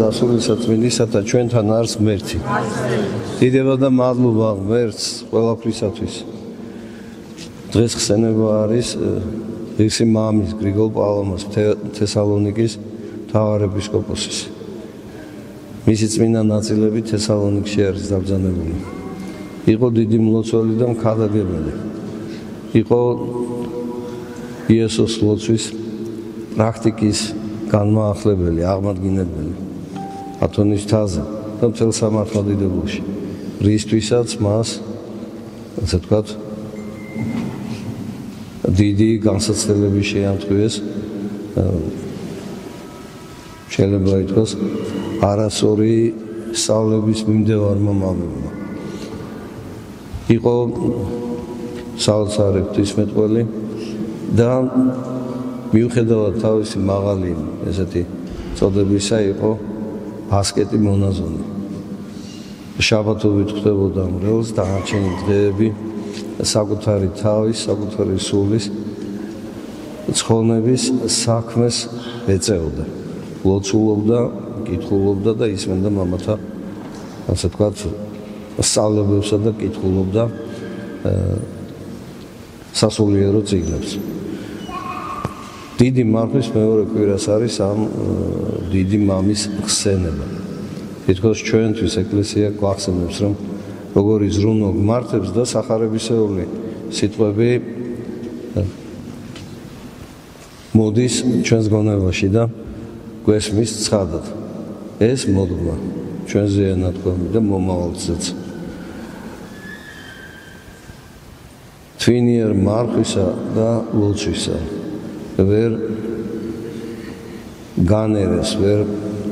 დასრულისა წმინდისათა ჩვენთან არის ღმერთი. დიდება და მადლობა ღმერთს ყველაფრისათვის. დღეს ხსენება არის ღირსი მამის გრიგოლ პავლოს თესალონიკის მთავარეპისკოპოსის. მისი წმინდა ნაწილები თესალონიკში არის დაბრძანებული. იყო დიდი მლოცველი და მქადაგებელი. იყო იესოს ლოცვის პრაქტიკის განმაახლებელი, აღმადგინებელი. ათონის თაზე და მთელ სამართლდიდებულში. რისთვისაც მას, ასე ვთქვათ, დიდი განსაცდელები შეამთხვიეს, შეიძლება ითქვას, არასორი სწავლების მიმდევარმა მამებმა. იყო საოცარი ღვთისმეტყველი და მიუხედავად თავისი მაღალი ესეთი წოდებისა იყო ასკეტი მონაზონი. შაბათობით ხვდებოდა მრევლს და დანარჩენი დღეები საკუთარი თავის, საკუთარი სულის ცხონების საქმეს ეწეოდა. ლოცულობდა, კითხულობდა და ისმენდა მამათა, ასე ვთქვათ, სწავლებებსა და კითხულობდა სასულიერო წიგნებს. დიდი მარხვის მეორე კვირას არის ამ დიდი მამის ხსენება. თითქოს ჩვენთვის ეკლესია გვახსენებს, რომ როგორი ზრუნო გმართებს და სახარებისეული სიტყვები მოდის ჩვენს გონებაში და გვესმის ცხადად. ეს მოდგმა ჩვენზეა ნათქვამი და მომავალზეც. თვინიერ მარხვისა და ლოცვისა ვერ განერეს, ვერ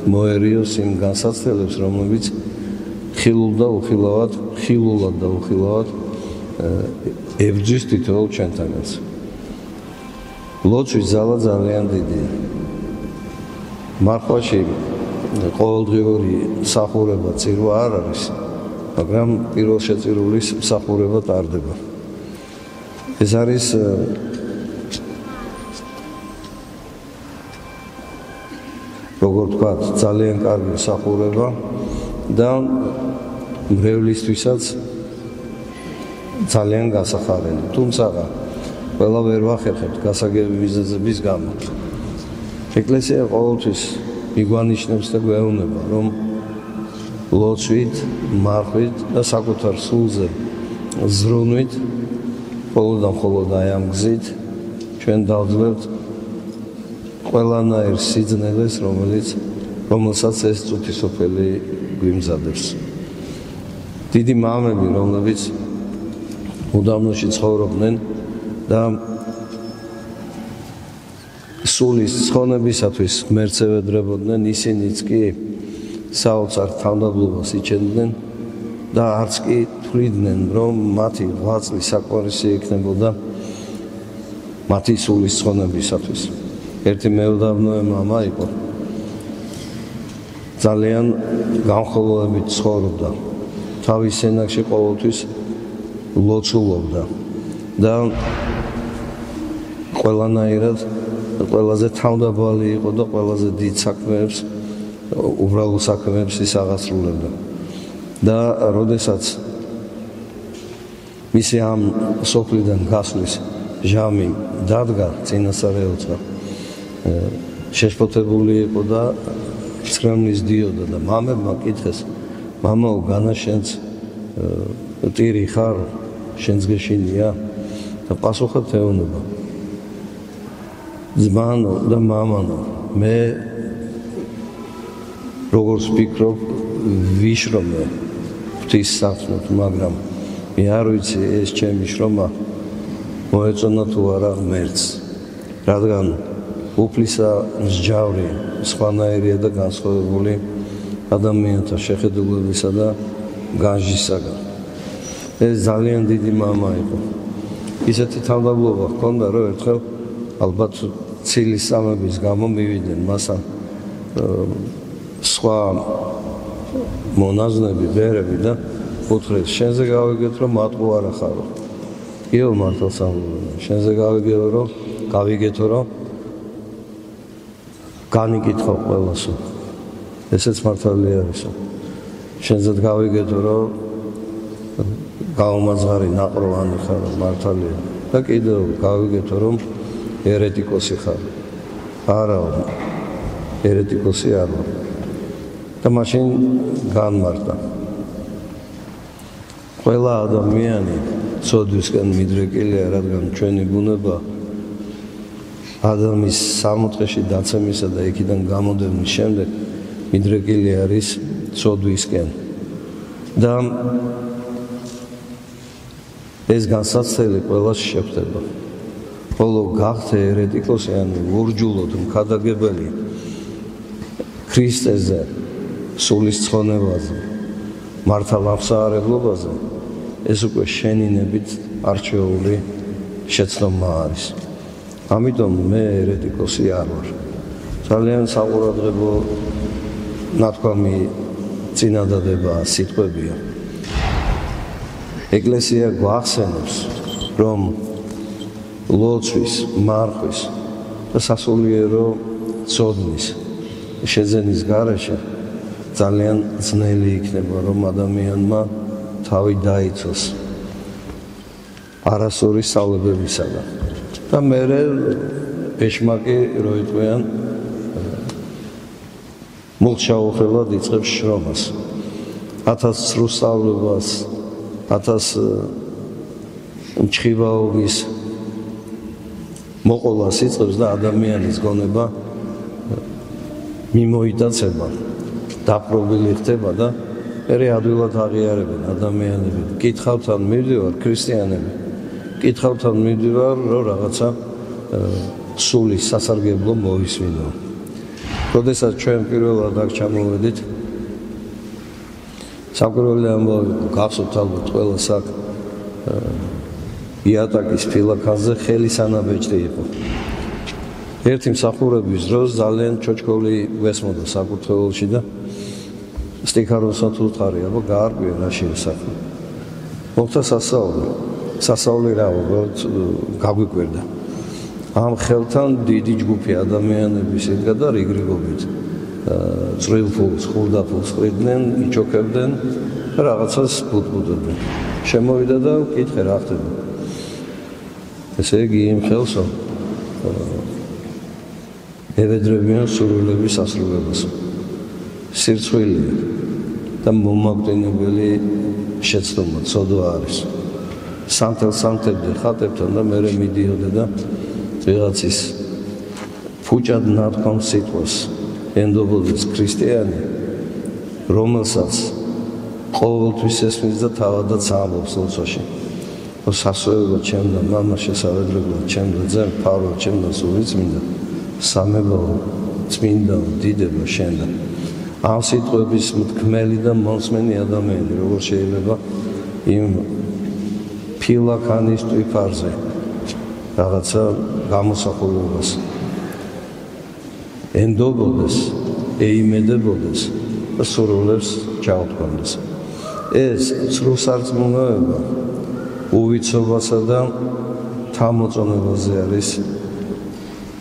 მოერიოს იმ განსაცდელებს, რომლებიც ხილულად და უხილავად ებრძვის თითოეულ ჩვენთანაც. ლოცვის ძალა ძალიან დიდია. მარხვაში ყოველდღიური მსახურება წირვა არ არის, მაგრამ პირველშეწირულის მსახურება ტარდება. ეს არის როგორ ვთქვათ, ძალიან კარგი მსახურება და მრევლისთვისაც ძალიან გასახარელი. თუმცა ყველა ვერ ვახერხებთ გასაგები მიზეზების გამო. ეკლესია ყოველთვის მიგვანიშნებს და გვეუბნება, რომ ლოცვით, მარხვით და საკუთარ სულზე ზრუნვით, მხოლოდ აი ამ გზით ჩვენ დავძლებთ ყველანაირ სიძნელეს, რომელსაც ეს წუთისოფელი გვიმზადებს. დიდი მამები, რომლებიც უდაბნოში ცხოვრობდნენ და სულის ცხონებისათვის ღმერთს ევედრებოდნენ, ისინიც კი საოცარ თავდაბლობას იჩენდნენ და არც კი თვლიდნენ, რომ მათი ღვაწლი საკმარისი იქნებოდა მათი სულის ცხონებისათვის. ერთი მეუდაბნოე მამა იყო, ძალიან განხილვებით ცხოვრობდა, თავის სენაკში ყოველთვის ლოცულობდა და ყველანაირად ყველაზე თავდაბალი იყო და ყველაზე დიდ საქმეებს, უბრალო საქმეებს ის აღასრულებდა. და როდესაც მისი ამ სოფლიდან გასვლის ჟამი დადგა, წინასწარ ეოწა, შეშფოთებული იყო და ცხრემლის დიოდა და მამებმა კითხეს, მამაო, განა შენც ტირი ხარ, შენც გეშინია? და პასუხად ეუბნება, ძმანო და მამანო, მე როგორც ვფიქრობ, ვიშრომე ღვთის სათნოთ, მაგრამ მე არ ვიცი ეს ჩემი შრომა მოეწონა თუ არა ღმერთს, რადგან უფლისა მსჯავრი სხვანაირია და განსხვავებული ადამიანთა შეხედულებისა და განსჯისაგან. ეს ძალიან დიდი მამა იყო. ისეთი თავდაბლობა ჰქონდა, რომ ერთხელ ალბათ ცილის სამების გამო მივიდნენ მასა სხვა მონაზვნები, ბერები და უთხრეს, შენზე გავიგეთ, რომ მატყუ არ ახარო. იო მართალ სამბობენ, შენზე გავიგეთო, რომ განიკითხავ ყველასო. ესეც მართალი არისო. შენზეც გავიგეთო, რომ გაუმაძღარი ნაყროვანი ხარ, მართალია. და კიდევ გავიგეთო, რომ ერეტიკოსი ხარ. არაო, ერეტიკოსი არ ვარ. და მაშინ განმარტა. ყველა ადამიანი ცოდვისგან მიდრეკილია, რადგან ჩვენი ბუნება ადამიანის სამოთხეში დაცემისა და იქიდან გამოდევნის შემდეგ მიდრეკილი არის ცოდვისკენ. და ეს განსაცდელი ყველას შეხვდება. ხოლო გახდე ერეტიკოსი, ანუ ურჯულოდ მქადაგებელი ქრისტეზე, სულის ცხონებაზე, მართალ აღსაარებლობაზე, ეს უკვე შენინებით არჩეული შეცდომა არის. ამიტომ მე ერეტიკოსი არ ვარ. ძალიან საყურადღებო ნათქვამი წინადადება სიტყვებია. ეკლესია გვახსენებს, რომ ლოცვის, მარხვის და სასულიერო ცოდნის შეძენის გარეშე ძალიან ძნელი იქნება, რომ ადამიანმა თავი დაიცოს არასწორი სწავლებებისაგან. და მერე ეშმაკი რო იტყვიან მულჩაუხელად იწყებს შრომას. 1000 სრუსწავლებას, 1000 მჩხივაობის მოყოლას იწყებს და ადამიანის გონება მიმოიტაცება, დაპყრობილი ხდება და მერე ადვილად აღიარებენ ადამიანები. კითხავთან მივდივარ, ქრისტიანები, კითხავთან მივდივარ, რომ რაღაცა სულის სასარგებლო მოისმინო. როდესაც ჩვენ პირველად აქ ჩამოვედით, საკვირველი ამბავი გახსოვთ ალბათ ყველას აქ იატაკის ფილაქანზე ხელის ანაბეჭდი იყო. ერთი მსახურების დროს ძალიან ჩოჩქოლი გვესმოდა საკურთხეველში და სტიქაროსთან უთხარი, აბა გაარკვია რა შეესახა. მოხდა სასწაული რა უბრალოდ გაგვიკვირდა. ამ ხელთან დიდი ჯგუფი ადამიანების იდგა და რიგრიგობით წვრილ ფულს, ხურდაფულს ყრიდნენ, იჩოქებდნენ და რაღაცას ბუდბუდებდნენ. შემოვიდა და ვკითხე რა ხდება. ესე იგი იმ ხელსო ევედრებიან სურვილების ასრულებას. სირცხვილია და მომაკვდინებელი შეცდომა, ცოდვა არის. სანთელ-სანთელზე ხატებთან და მერე მიდიოდა და ვიღაცის ფუჭად ნათქვამ სიტყვას ენდობოდეს ქრისტიანი, რომელსაც ყოველთვის ესმის და თავადაც ამბობს ლოცვაში. სასოებად ჩემ და მამა შესავედრებლად ჩემ და ძემ ფარულად ჩემ და სულიწმინდა სამებაო წმინდა დიდება შენ და ამ სიტყვების მთქმელი და მოსმენი ადამიანი როგორ შეიძლება იმ ფილაქანის ტვიფარზე რაღაცა გამოსახულებას ენდობოდეს, ეიმედებოდეს და სურვილებს ჩაუდგამდეს. ეს სრულსარწმუნოება უვიცობასა და თამოწონებაზე არის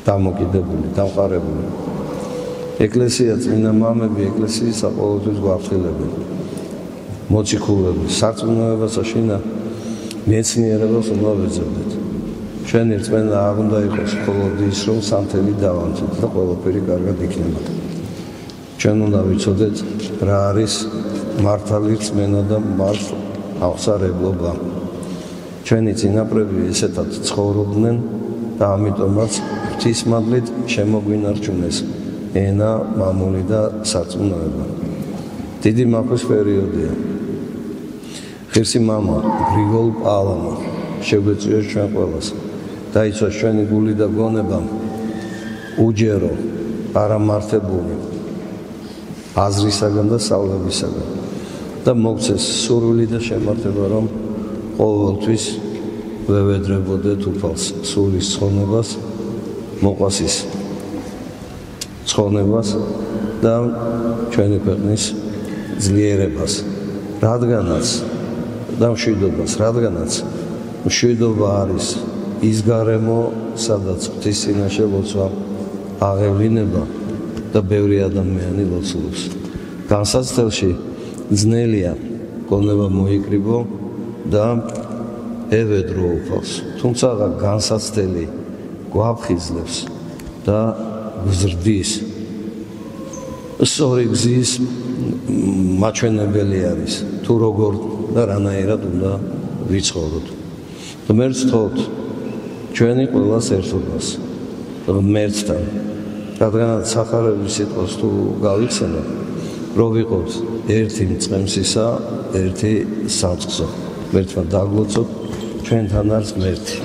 დამოკიდებული, დამყარებული. ეკლესია, წმინდა მამები ეკლესიის საყოველთაოდ გვაფრთხილებენ. მოციქულები, სარწმუნოებასა შინა მეცნიერებას უნდა ვეძებდეთ. ჩვენი რწმენა არ უნდა იყოს მხოლოდ ის, რომ სანთელი დავამცეთ და ყველაფერი კარგად იქნება. ჩვენ უნდა ვიცოდეთ რა არის მართალი რწმენა და მართლა აღსარებლობა. ჩვენი წინაპრები ესეთად ცხოვრობდნენ და ამიტომაც ღვთისმადლით შემოგვინარჩუნეს ენა, მამული და სარწმუნოება. დიდი მახვის პერიოდია. ღირსი მამა გრიგოლ პალამა შეგვეწიოს ჩვენ ყველას. დაიცვას ჩვენი გული და გონება უჯერო, არამართებული აზრისაგან და სწავლებისაგან და მოგცეს სურვილი და შემართება, რომ ყოველთვის ვევედრებოდეთ უფალს, სულის ცხონებას, მოყვასის ცხონებას და ჩვენი ქვეყნის ძლიერებას, რადგანაც და მშვიდობას, რადგანაც მშვიდობა არის ის გარემო, სადაც ღვთის წინაშე ლოცვა აღევლინება და ბევრი ადამიანი ლოცულობს. განსაცდელში ძნელია გონება მოიკრიბო და ევედრო უფალს, თუმცა განსაცდელი გვაფხიზლებს და გზრდის სწორი გზის მაჩვენებელი არის თუ როგორ და რანაირად უნდა ვიცხოვროთ. ღმერთს ვთხოვთ ჩვენი ყველას ერთობას ღმერთთან, რადგანაც სახარების სიტყვას თუ გავიხსენებთ, რომ ვიყოთ ერთი მწყემსისა, ერთი სამწყსო. ღმერთმა დაგლოცოთ ჩვენთან არის ღმერთი.